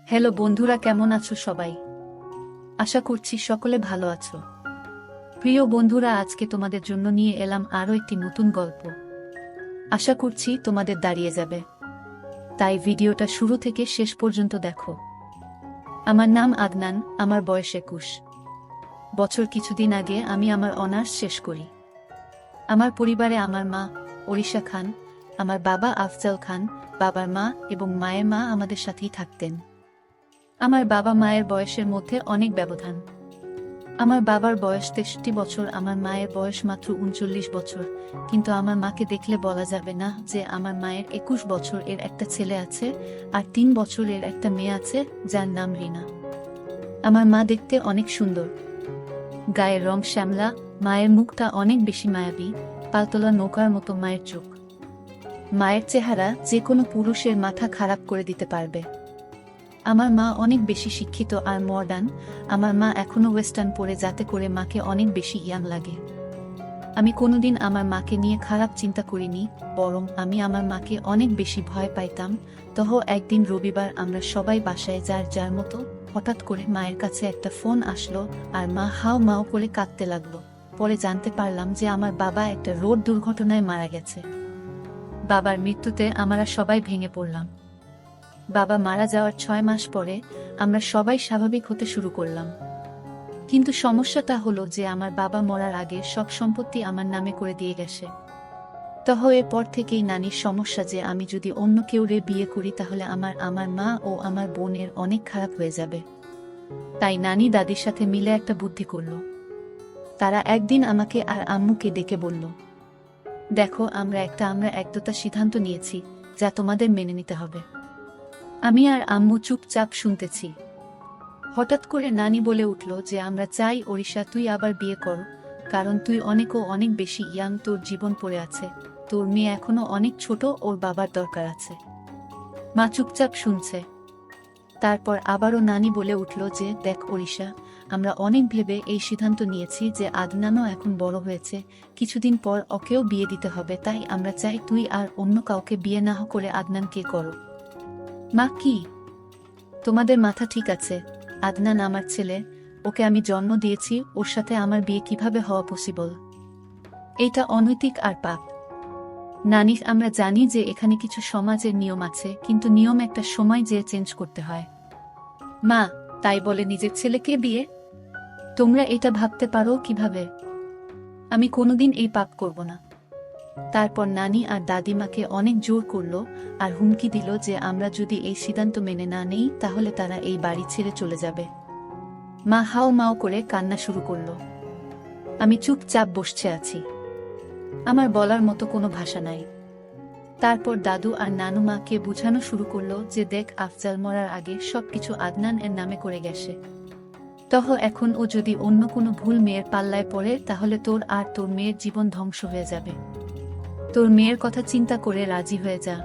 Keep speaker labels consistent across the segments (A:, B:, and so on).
A: Hello বন্ধুরা, কেমন আছো সবাই? আশা করছি সকলে ভালো আছো। প্রিয় বন্ধুরা, আজকে তোমাদের জন্য নিয়ে এলাম আরও একটি নতুন গল্প। আশা করছি তোমাদের দাঁড়িয়ে যাবে, তাই ভিডিওটা শুরু থেকে শেষ পর্যন্ত দেখো। আমার নাম আদনান, আমার বয়স 21 বছর। কিছুদিন আগে আমি আমার অনার্স শেষ করি। আমার পরিবারে আমার মা ওড়িশা খান, আমার বাবা আফজাল খান, বাবার মা এবং মায়ের মা আমাদের সাথেই থাকতেন। আমার বাবা মায়ের বয়সের মধ্যে অনেক ব্যবধান। আমার বাবার বয়স 63 বছর, আমার মায়ের বয়স মাত্র 39 বছর। কিন্তু আমার মাকে দেখলে বলা যাবে না যে আমার মায়ের 21 বছর এর একটা ছেলে আছে আর 3 বছরের একটা মেয়ে আছে, যার নাম রিনা। আমার মা দেখতে অনেক সুন্দর, গায়ের রং শ্যামলা, মায়ের মুখটা অনেক বেশি মায়াবী, পালতোলা নৌকার মতো মায়ের চোখ। মায়ের চেহারা যে কোনো পুরুষের মাথা খারাপ করে দিতে পারবে। আমার মা অনেক বেশি শিক্ষিত আর মডার্ন। আমার মা এখনো ওয়েস্টার্ন পরে, যাতে করে মাকে অনেক বেশি ইয়াং লাগে। আমি কোনোদিন আমার মাকে নিয়ে খারাপ চিন্তা করিনি, বরং আমি আমার মাকে অনেক বেশি ভয় পাইতাম। একদিন রবিবার আমরা সবাই বাসায় যার যার মতো। হঠাৎ করে মায়ের কাছে একটা ফোন আসলো আর মা হাও মাও করে কাঁদতে লাগলো। পরে জানতে পারলাম যে আমার বাবা একটা রোড দুর্ঘটনায় মারা গেছে। বাবার মৃত্যুতে আমরা সবাই ভেঙে পড়লাম। বাবা মারা যাওয়ার 6 মাস পরে আমরা সবাই স্বাভাবিক হতে শুরু করলাম। কিন্তু সমস্যাটা হলো যে আমার বাবা মরার আগে সব সম্পত্তি আমার নামে করে দিয়ে গেছে। এরপর থেকেই নানির সমস্যা যে আমি যদি অন্য কেউরে বিয়ে করি তাহলে আমার মা ও আমার বোনের অনেক খারাপ হয়ে যাবে। তাই নানি দাদির সাথে মিলে একটা বুদ্ধি করলো। তারা একদিন আমাকে আর আম্মুকে ডেকে বলল, দেখো, আমরা একদতা সিদ্ধান্ত নিয়েছি, যা তোমাদের মেনে নিতে হবে। আমি আর আম্মু চুপচাপ শুনতেছি। হঠাৎ করে নানি বলে উঠল যে আমরা চাই ওড়িশা তুই আবার বিয়ে কর, কারণ তুই অনেক বেশি ইয়াং, তোর জীবন পড়ে আছে, তোর মেয়ে এখনো অনেক ছোট, ওর বাবার দরকার আছে। মা চুপচাপ শুনছে। তারপর আবারও নানি বলে উঠল যে দেখ ওড়িশা, আমরা অনেক ভেবে এই সিদ্ধান্ত নিয়েছি যে আদনানও এখন বড় হয়েছে, কিছুদিন পর ওকেও বিয়ে দিতে হবে, তাই আমরা চাই তুই আর অন্য কাউকে বিয়ে না করে আদনানকে করো। মা, কি তোমাদের মাথা ঠিক আছে? আদনান আমার ছেলে, ওকে আমি জন্ম দিয়েছি, ওর সাথে আমার বিয়ে কিভাবে হওয়া পসিবল? এইটা অনৈতিক আর পাপ। নানি, আমরা জানি যে এখানে কিছু সমাজের নিয়ম আছে, কিন্তু নিয়ম একটা সময় যে চেঞ্জ করতে হয়। মা, তাই বলে নিজের ছেলেকে বিয়ে? তোমরা এটা ভাবতে পারো কিভাবে? আমি কোনোদিন এই পাপ করব না। তারপর নানি আর দাদিমাকে অনেক জোর করলো আর হুমকি দিল যে আমরা যদি এই সিদ্ধান্ত মেনে না নেই তাহলে তারা এই বাড়ি ছেড়ে চলে যাবে। মা হাও মাও করে কান্না শুরু করলো। আমি চুপচাপ বসে আছি, আমার বলার মতো কোনো ভাষা নাই। তারপর দাদু আর নানু মাকে বুঝানো শুরু করলো যে দেখ, আফজাল মরার আগে সবকিছু আদনান এর নামে করে গেছে। এখন ও যদি অন্য কোনো ভুল মেয়ের পাল্লায় পড়ে তাহলে তোর আর তোর মেয়ের জীবন ধ্বংস হয়ে যাবে। তোর মেয়ের কথা চিন্তা করে রাজি হয়ে যা।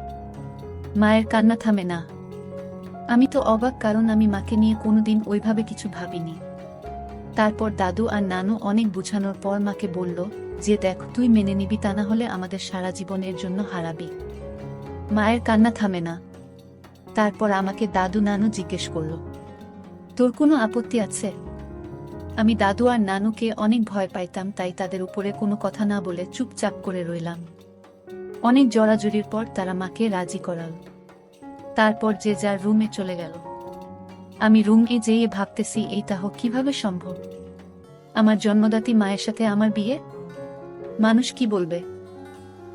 A: মায়ের কান্না থামে না। আমি তো অবাক, কারণ আমি মাকে নিয়ে কোনোদিন ওইভাবে কিছু ভাবিনি। তারপর দাদু আর নানু অনেক বুঝানোর পর মাকে বলল যে দেখ, তুই মেনে নিবি, তা না হলে আমাদের সারা জীবনের জন্য হারাবি। মায়ের কান্না থামে না। তারপর আমাকে দাদু নানু জিজ্ঞেস করল, তোর কোনো আপত্তি আছে? আমি দাদু আর নানুকে অনেক ভয় পাইতাম, তাই তাদের উপরে কোনো কথা না বলে চুপচাপ করে রইলাম। অনেক জড়াজড়ির পর তারা মাকে রাজি করাল। তারপর যে যার রুমে চলে গেল। আমি রুমে যেয়ে ভাবতেছি, এইটা কিভাবে সম্ভব? আমার জন্মদাত্রী মায়ের সাথে আমার বিয়ে? মানুষ কি বলবে?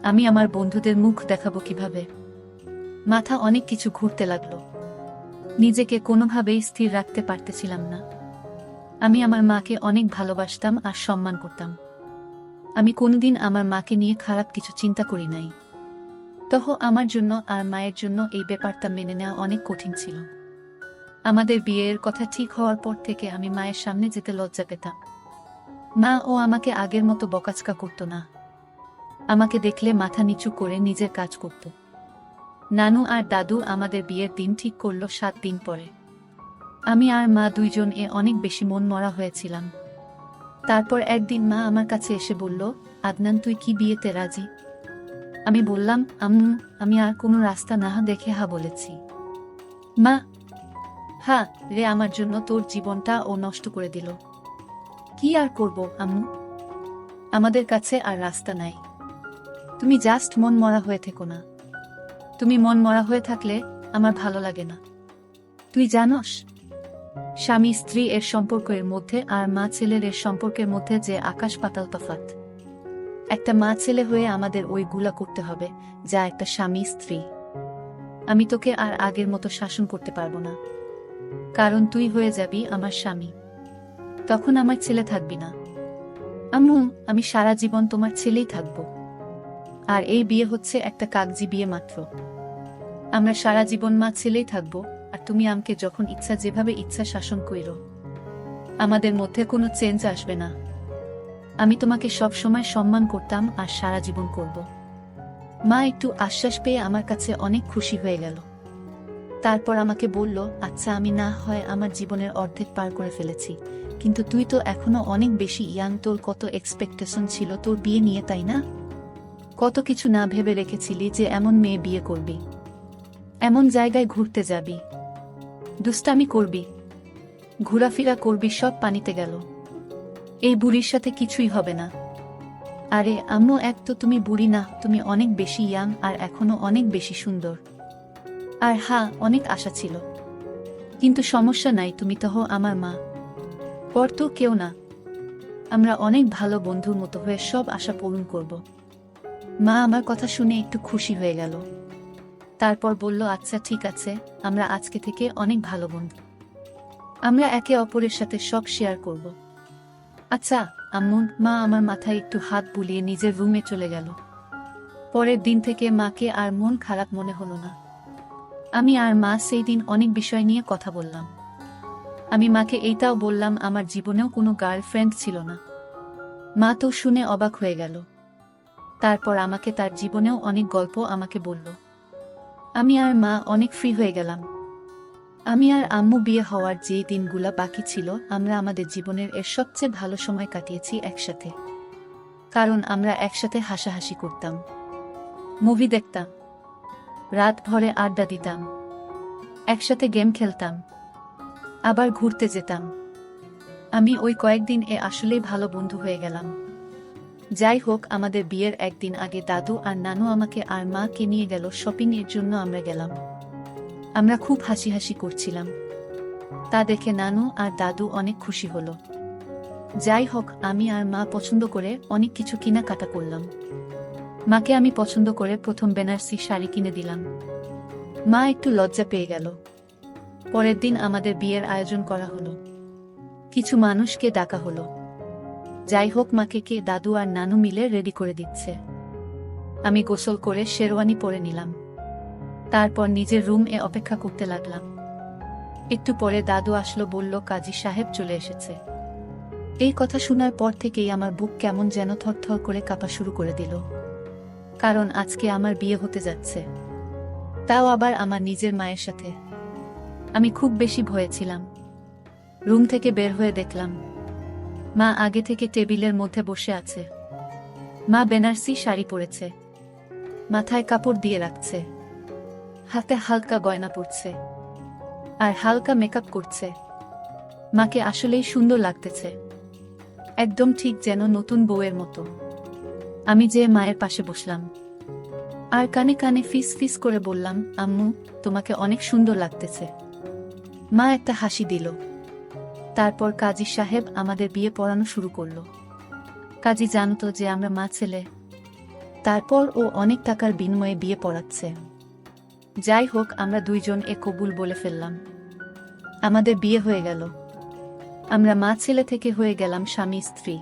A: আমি আমার বন্ধুদের মুখ দেখাবো কিভাবে? মাথা অনেক কিছু ঘুরতে লাগলো। নিজেকে কোনোভাবেই স্থির রাখতে পারতেছিলাম না। আমি আমার মাকে অনেক ভালোবাসতাম আর সম্মান করতাম। আমি কোনোদিন আমার মাকে নিয়ে খারাপ কিছু চিন্তা করি নাই। আমার জন্য আর মায়ের জন্য এই ব্যাপারটা মেনে নেওয়া অনেক কঠিন ছিল। আমাদের বিয়ের কথা ঠিক হওয়ার পর থেকে আমি মায়ের সামনে যেতে লজ্জা পেতাম। মা ও আমাকে আগের মতো বকাঝকা করতো না। আমাকে দেখলে মাথা নিচু করে নিজের কাজ করত। নানু আর দাদু আমাদের বিয়ের দিন ঠিক করলো 7 দিন পরে। আমি আর মা দুইজন অনেক বেশি মন মরা হয়েছিলাম। তারপর একদিন মা আমার কাছে এসে বলল, আদনান, তুই কি বিয়েতে রাজি? আমি বললাম, আম্মু, আমি আর কোনো রাস্তা না দেখে হা বলেছি। মা, হ্যাঁ রে, আমার জন্য তোর জীবনটা ও নষ্ট করে দিল। কি আর করব আম্মু, আমাদের কাছে আর রাস্তা নাই। তুমি জাস্ট মন মরা হয়ে থেকো না। তুমি মন মরা হয়ে থাকলে আমার ভালো লাগে না। তুই জানোস, স্বামী স্ত্রী এর সম্পর্কের মধ্যে আর মা ছেলের এর সম্পর্কের মধ্যে যে আকাশ পাতাল তফাৎ। একটা মা ছেলে হয়ে আমাদের ওইগুলা করতে হবে যা একটা স্বামী স্ত্রী। আমি তোকে আর আগের মতো শাসন করতে পারবো না, কারণ তুই হয়ে যাবি আমার স্বামী। তখন আমার ছেলে থাকবি না। আম্মু, আমি সারা জীবন তোমার ছেলেই থাকব। আর এই বিয়ে হচ্ছে একটা কাগজি বিয়ে মাত্র। আমরা সারা জীবন মা ছেলেই থাকব, আর তুমি আমাকে যখন ইচ্ছা যেভাবে ইচ্ছা শাসন কইরো। আমাদের মধ্যে কোনো চেঞ্জ আসবে না। আমি তোমাকে সব সময় সম্মান করতাম আর সারা জীবন করব। মা একটু আশ্বাস পেয়ে আমার কাছে অনেক খুশি হয়ে গেল। তারপর আমাকে বলল, আচ্ছা আমি না হয় আমার জীবনের অর্ধেক পার করে ফেলেছি, কিন্তু তুই তো এখনো অনেক বেশি ইয়াং। তোর কত এক্সপেকটেশন ছিল তোর বিয়ে নিয়ে, তাই না? কত কিছু না ভেবে রেখেছিলি যে এমন মেয়ে বিয়ে করবি, এমন জায়গায় ঘুরতে যাবি, দুষ্টামি করবি, ঘোরাফেরা করবি, সব পানিতে গেল। এই বুড়ির সাথে কিছুই হবে না। আরে আম্মু, এক তো তুমি বুড়ি না, তুমি অনেক বেশি ইয়াং আর এখনো অনেক বেশি সুন্দর। আর হ্যাঁ, অনেক আশা ছিল, কিন্তু সমস্যা নাই, তুমি তো হো আমার মা, পর তো কেউ না। আমরা অনেক ভালো বন্ধুর মতো হয়ে সব আশা পূরণ করব। মা আমার কথা শুনে একটু খুশি হয়ে গেল। তারপর বলল, আচ্ছা ঠিক আছে, আমরা আজকে থেকে অনেক ভালো বন্ধু। আমরা একে অপরের সাথে সব শেয়ার করব। আচ্ছা আম্মু। মা আমার মাথায় একটু হাত বুলিয়ে নিজের রুমে চলে গেল। পরের দিন থেকে মাকে আর মন খারাপ মনে হলো না। আমি আর মা সেই দিন অনেক বিষয় নিয়ে কথা বললাম। আমি মাকে এইটাও বললাম আমার জীবনেও কোনো গার্লফ্রেন্ড ছিল না। মা তো শুনে অবাক হয়ে গেল। তারপর আমাকে তার জীবনেও অনেক গল্প আমাকে বলল। আমি আর মা অনেক ফ্রি হয়ে গেলাম। আমি আর আম্মু বিয়ে হওয়ার যে দিনগুলা বাকি ছিল, আমরা আমাদের জীবনের এর সবচেয়ে ভালো সময় কাটিয়েছি একসাথে। কারণ আমরা একসাথে হাসাহাসি করতাম, মুভি দেখতাম, রাত ভরে আড্ডা দিতাম, একসাথে গেম খেলতাম, আবার ঘুরতে যেতাম। আমি ওই কয়েকদিন আসলেই ভালো বন্ধু হয়ে গেলাম। যাই হোক, আমাদের বিয়ের একদিন আগে দাদু আর নানু আমাকে আর মাকে নিয়ে গেল শপিং এর জন্য। আমরা গেলাম। আমরা খুব হাসি হাসি করছিলাম। তা দেখে নানু আর দাদু অনেক খুশি হলো। যাই হোক, আমি আর মা পছন্দ করে অনেক কিছু কেনাকাটা করলাম। মাকে আমি পছন্দ করে প্রথম বেনারসি শাড়ি কিনে দিলাম। মা একটু লজ্জা পেয়ে গেল। পরের দিন আমাদের বিয়ের আয়োজন করা হলো। কিছু মানুষকে ডাকা হলো। যাই হোক, মাকে কে দাদু আর নানু মিলে রেডি করে দিচ্ছে। আমি গোসল করে শেরওয়ানি পরে নিলাম। তারপর নিজের রুমে অপেক্ষা করতে লাগলাম। একটু পরে দাদু আসলো, বলল কাজী সাহেব চলে এসেছে। এই কথা শোনার পর থেকেই আমার বুক কেমন যেন থরথর করে কাঁপা শুরু করে দিল। কারণ আজকে আমার বিয়ে হতে যাচ্ছে, তাও আবার আমার নিজের মায়ের সাথে। আমি খুব বেশি ভয়ে ছিলাম। রুম থেকে বের হয়ে দেখলাম মা আগে থেকে টেবিলের মধ্যে বসে আছে। মা বেনারসি শাড়ি পরেছে, মাথায় কাপড় দিয়ে রাখছে, হাতে হালকা গয়না পরছে, আর হালকা মেকআপ করছে। মাকে আসলেই সুন্দর লাগতেছে, একদম ঠিক যেন নতুন বউয়ের মতো। আমি যে মায়ের পাশে বসলাম আর কানে কানে ফিস ফিস করে বললাম, আম্মু তোমাকে অনেক সুন্দর লাগতেছে। মা একটা হাসি দিল। তারপর কাজী সাহেব আমাদের বিয়ে পড়ানো শুরু করলো। কাজী জানতো যে আমরা মা ছেলে। তারপর ও অনেক টাকার বিনিময়ে বিয়ে পড়াচ্ছে। যাই হোক, আমরা দুইজন কবুল বলে ফেললাম। আমাদের বিয়ে হয়ে গেল। আমরা মা ছেলে থেকে হয়ে গেলাম স্বামী স্ত্রী।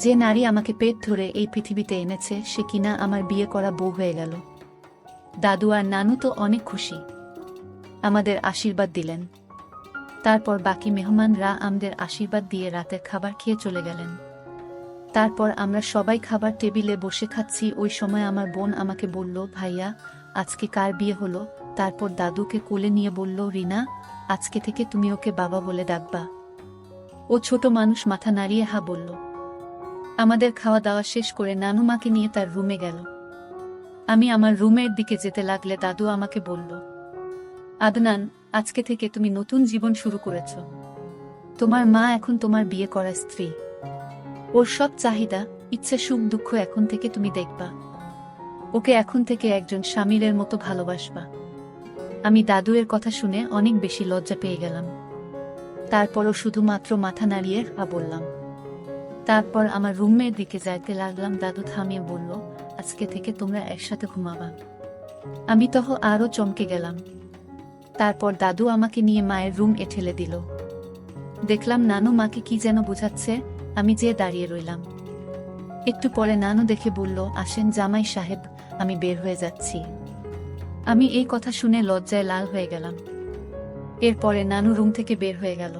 A: যে নারী আমাকে পেট ধরে এই পৃথিবীতে এনেছে, সে কিনা আমার বিয়ে করা বউ হয়ে গেল। দাদু আর নানু তো অনেক খুশি, আমাদের আশীর্বাদ দিলেন। তারপর বাকি মেহমানরা আমাদের আশীর্বাদ দিয়ে রাতের খাবার খেয়ে চলে গেলেন। তারপর আমরা সবাই খাবার টেবিলে বসে খাচ্ছি। ওই সময় আমার বোন আমাকে বলল, ভাইয়া আজকে কার বিয়ে হলো? তারপর দাদুকে কোলে নিয়ে বলল, রিনা, আজকে থেকে তুমি ওকে বাবা বলে ডাকবা। ও ছোট মানুষ, মাথা নাড়িয়ে হা বলল। আমাদের খাওয়া দাওয়া শেষ করে নানু মাকে নিয়ে তার রুমে গেল। আমি আমার রুমের দিকে যেতে লাগলে দাদু আমাকে বলল, আদনান, আজকে থেকে তুমি নতুন জীবন শুরু করেছ। তোমার মা এখন তোমার বিয়ে করা স্ত্রী। ওর সব চাহিদা, ইচ্ছে, সুখ দুঃখ এখন থেকে তুমি দেখবা। ওকে এখন থেকে একজন স্বামীর মতো ভালোবাসবা। আমি দাদুয়ের কথা শুনে অনেক বেশি লজ্জা পেয়ে গেলাম। তারপরও শুধুমাত্র মাথা নাড়িয়ে বললাম। তারপর আমার রুমের দিকে যাইতে লাগলাম। দাদু থামিয়ে বলল, আজকে থেকে তোমরা একসাথে ঘুমাবা। আমি তখন আরো চমকে গেলাম। তারপর দাদু আমাকে নিয়ে মায়ের রুম ঠেলে দিল। দেখলাম নানু মাকে কি যেন বোঝাচ্ছে। আমি যেয়ে দাঁড়িয়ে রইলাম। একটু পরে নানু দেখে বলল, আসেন জামাই সাহেব, আমি বের হয়ে যাচ্ছি। আমি এই কথা শুনে লজ্জায় লাল হয়ে গেলাম। এরপরে নানু রুম থেকে বের হয়ে গেল।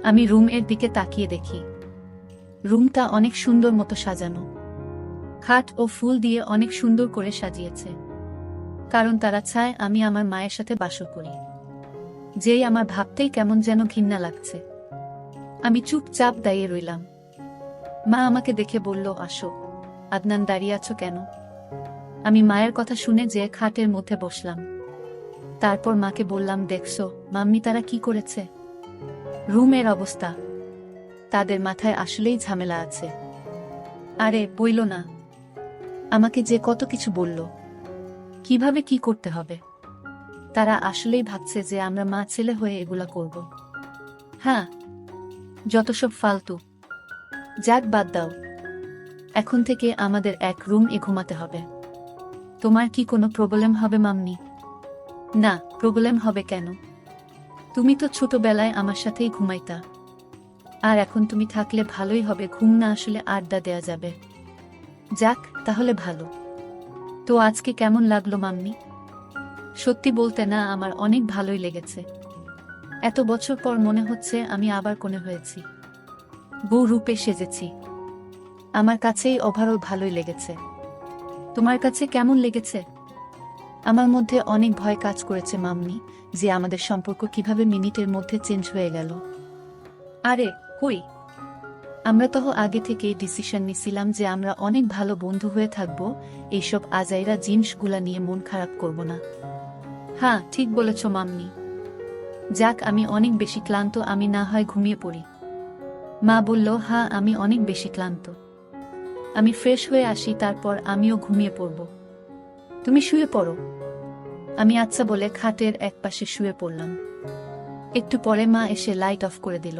A: আমি রুমের দিকে তাকিয়ে দেখি রুমটা অনেক সুন্দর মতো সাজানো। খাট ও ফুল দিয়ে অনেক সুন্দর করে সাজিয়েছে, কারণ তারা চায় আমি আমার মায়ের সাথে বাসর করি। যেই আমার ভাবতেই কেমন যেন ঘৃণা লাগছে। আমি চুপচাপ দাঁড়িয়ে রইলাম। মা আমাকে দেখে বলল, আসো। আদনান, দাঁড়িয়ে আছো কেন? আমি মায়ের কথা শুনে যে খাটের মধ্যে বসলাম। তারপর মাকে বললাম, দেখছো মাম্মি তারা কি করেছে? রুমের অবস্থা। তাদের মাথায় আসলেই ঝামেলা আছে। আরে বইল না, আমাকে যে কত কিছু বলল, কিভাবে কি করতে হবে। তারা আসলেই ভাবছে যে আমরা মা ছেলে হয়ে এগুলা করব। হ্যাঁ, যত সব ফালতু। যাক, বাদ দাও। এখন থেকে আমাদের এক রুমে ঘুমাতে হবে। তোমার কি কোনো প্রবলেম হবে মাম্মি? না, প্রবলেম হবে কেন? তুমি তো ছোটবেলায় আমার সাথেই ঘুমাইতা। আর এখন তুমি থাকলে ভালোই হবে, ঘুম না আসলে আড্ডা দেয়া যাবে। যাক, তাহলে ভালো। তো আজকে কেমন লাগলো মাম্মি? সত্যি বলতে না, আমার অনেক ভালোই লেগেছে। এত বছর পর মনে হচ্ছে আমি আবার কোণে হয়েছি, বউ রূপে সেজেছি। আমার কাছেই ওভারঅল ভালোই লেগেছে। তোমার কাছে কেমন লেগেছে? আমার মধ্যে অনেক ভয় কাজ করেছে মাম্মি, যে আমাদের সম্পর্ক কিভাবে মিনিটের মধ্যে চেঞ্জ হয়ে গেল। আরে কই, আমরা তো আগে থেকেই ডিসিশন নিছিলাম যে আমরা অনেক ভালো বন্ধু হয়ে থাকব। এইসব আজাইরা জিনিসগুলা নিয়ে মন খারাপ করব না। হ্যাঁ, ঠিক বলেছ মাম্মি। যাক, আমি অনেক বেশি ক্লান্ত, আমি না হয় ঘুমিয়ে পড়ি। মা বলল, হ্যাঁ আমি অনেক বেশি ক্লান্ত, আমি ফ্রেশ হয়ে আসি, তারপর আমিও ঘুমিয়ে পড়ব। তুমি শুয়ে পড়ো। আমি আচ্ছা বলে খাটের এক পাশে শুয়ে পড়লাম। একটু পরে মা এসে লাইট অফ করে দিল।